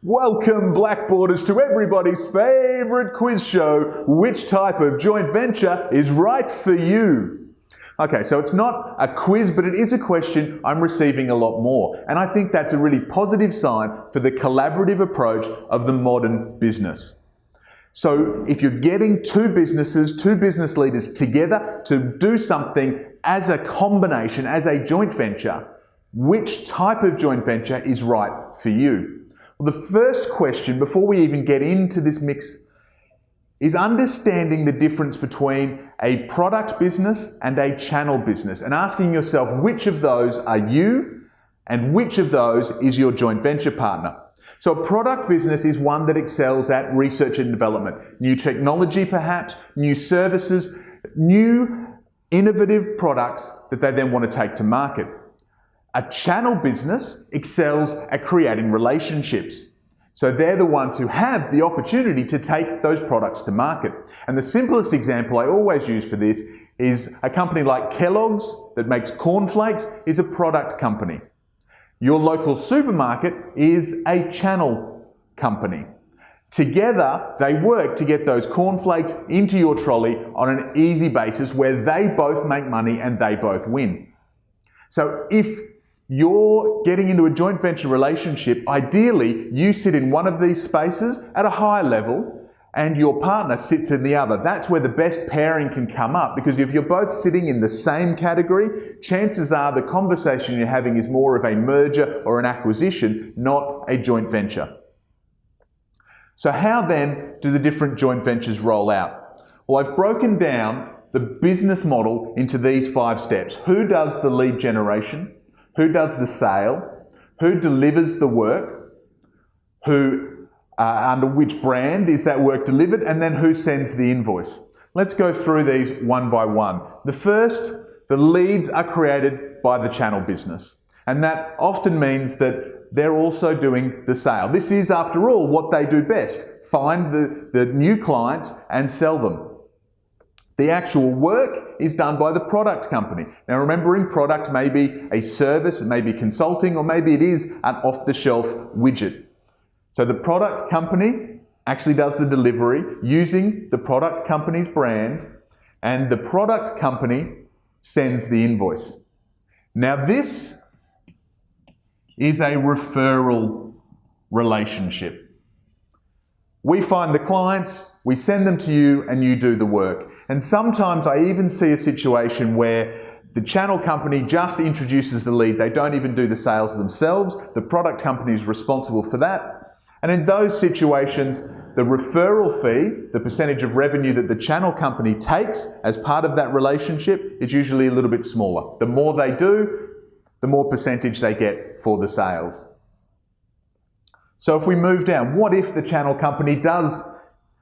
Welcome, Blackboarders, to everybody's favorite quiz show, which type of joint venture is right for you? Okay, so it's not a quiz, but it is a question I'm receiving a lot more. And I think that's a really positive sign for the collaborative approach of the modern business. So if you're getting two business leaders together to do something as a combination, as a joint venture, which type of joint venture is right for you? Well, the first question, before we even get into this mix, is understanding the difference between a product business and a channel business, and asking yourself which of those are you and which of those is your joint venture partner. So a product business is one that excels at research and development, new technology perhaps, new services, new innovative products that they then want to take to market. A channel business excels at creating relationships. So they're the ones who have the opportunity to take those products to market. And the simplest example I always use for this is a company like Kellogg's that makes cornflakes is a product company. Your local supermarket is a channel company. Together, they work to get those cornflakes into your trolley on an easy basis where they both make money and they both win. So if you're getting into a joint venture relationship, ideally you sit in one of these spaces at a high level and your partner sits in the other. That's where the best pairing can come up, because if you're both sitting in the same category, chances are the conversation you're having is more of a merger or an acquisition, not a joint venture. So how then do the different joint ventures roll out? Well, I've broken down the business model into these 5 steps. Who does the lead generation? Who does the sale? Who delivers the work? Under which brand is that work delivered? And then who sends the invoice? Let's go through these one by one. The first, the leads are created by the channel business. And that often means that they're also doing the sale. This is, after all, what they do best. Find the new clients and sell them. The actual work is done by the product company. Now remembering, product may be a service, it may be consulting, or maybe it is an off-the-shelf widget. So the product company actually does the delivery using the product company's brand, and the product company sends the invoice. Now this is a referral relationship. We find the clients, we send them to you, and you do the work. And sometimes I even see a situation where the channel company just introduces the lead. They don't even do the sales themselves. The product company is responsible for that. And in those situations, the referral fee, the percentage of revenue that the channel company takes as part of that relationship, is usually a little bit smaller. The more they do, the more percentage they get for the sales. So if we move down, what if the channel company does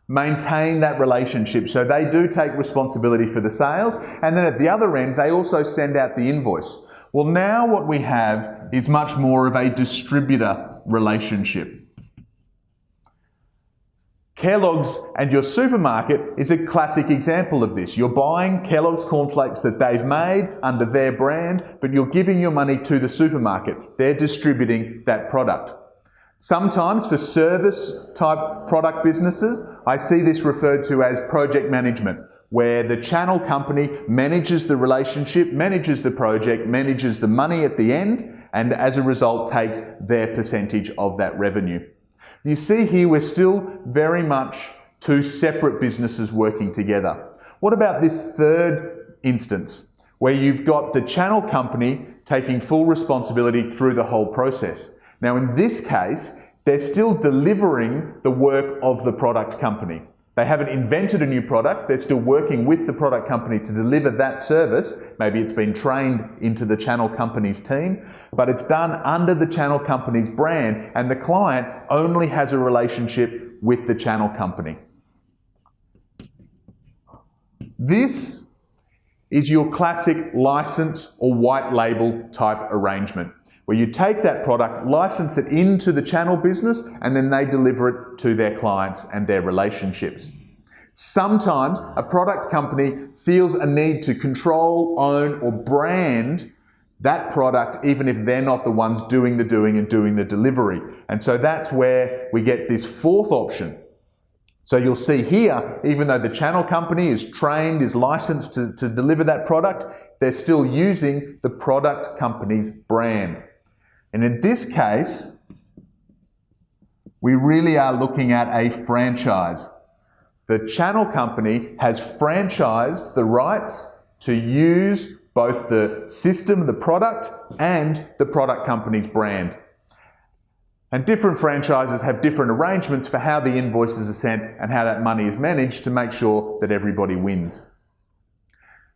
maintain that relationship? So they do take responsibility for the sales, and then at the other end they also send out the invoice. Well, now what we have is much more of a distributor relationship. Kellogg's and your supermarket is a classic example of this. You're buying Kellogg's cornflakes that they've made under their brand, but you're giving your money to the supermarket. They're distributing that product. Sometimes for service type product businesses, I see this referred to as project management, where the channel company manages the relationship, manages the project, manages the money at the end, and as a result takes their percentage of that revenue. You see here we're still very much two separate businesses working together. What about this third instance, where you've got the channel company taking full responsibility through the whole process? Now in this case, they're still delivering the work of the product company. They haven't invented a new product, they're still working with the product company to deliver that service. Maybe it's been trained into the channel company's team, but it's done under the channel company's brand, and the client only has a relationship with the channel company. This is your classic license or white label type arrangement, where you take that product, license it into the channel business, and then they deliver it to their clients and their relationships. Sometimes a product company feels a need to control, own, or brand that product even if they're not the ones doing the doing and doing the delivery. And so that's where we get this fourth option. So you'll see here, even though the channel company is trained, is licensed to deliver that product, they're still using the product company's brand. And in this case, we really are looking at a franchise. The channel company has franchised the rights to use both the system, the product, and the product company's brand. And different franchises have different arrangements for how the invoices are sent and how that money is managed to make sure that everybody wins.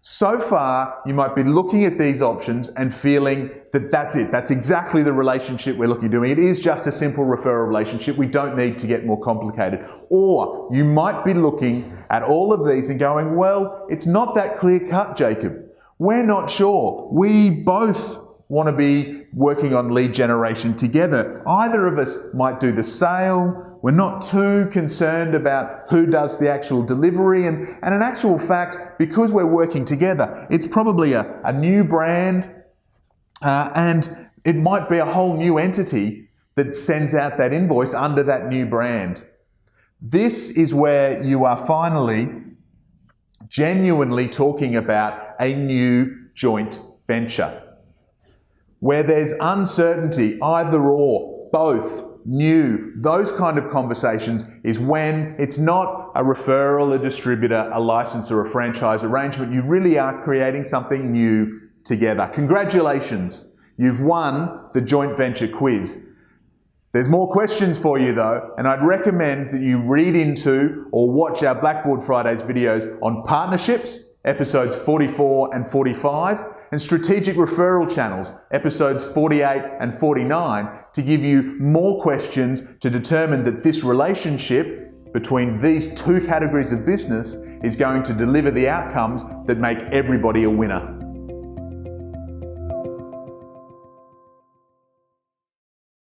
So far, you might be looking at these options and feeling that that's it. That's exactly the relationship we're looking at doing. It is just a simple referral relationship. We don't need to get more complicated. Or you might be looking at all of these and going, well, it's not that clear cut, Jacob. We're not sure. We both want to be working on lead generation together. Either of us might do the sale. We're not too concerned about who does the actual delivery. And in actual fact, because we're working together, it's probably a new brand and it might be a whole new entity that sends out that invoice under that new brand. This is where you are finally genuinely talking about a new joint venture. Where there's uncertainty, either or, both, new, those kind of conversations is when it's not a referral, a distributor, a license or a franchise arrangement. You really are creating something new together. Congratulations, you've won the joint venture quiz. There's more questions for you though, and I'd recommend that you read into or watch our Blackboard Fridays videos on partnerships, episodes 44 and 45, and strategic referral channels, episodes 48 and 49, to give you more questions to determine that this relationship between these two categories of business is going to deliver the outcomes that make everybody a winner.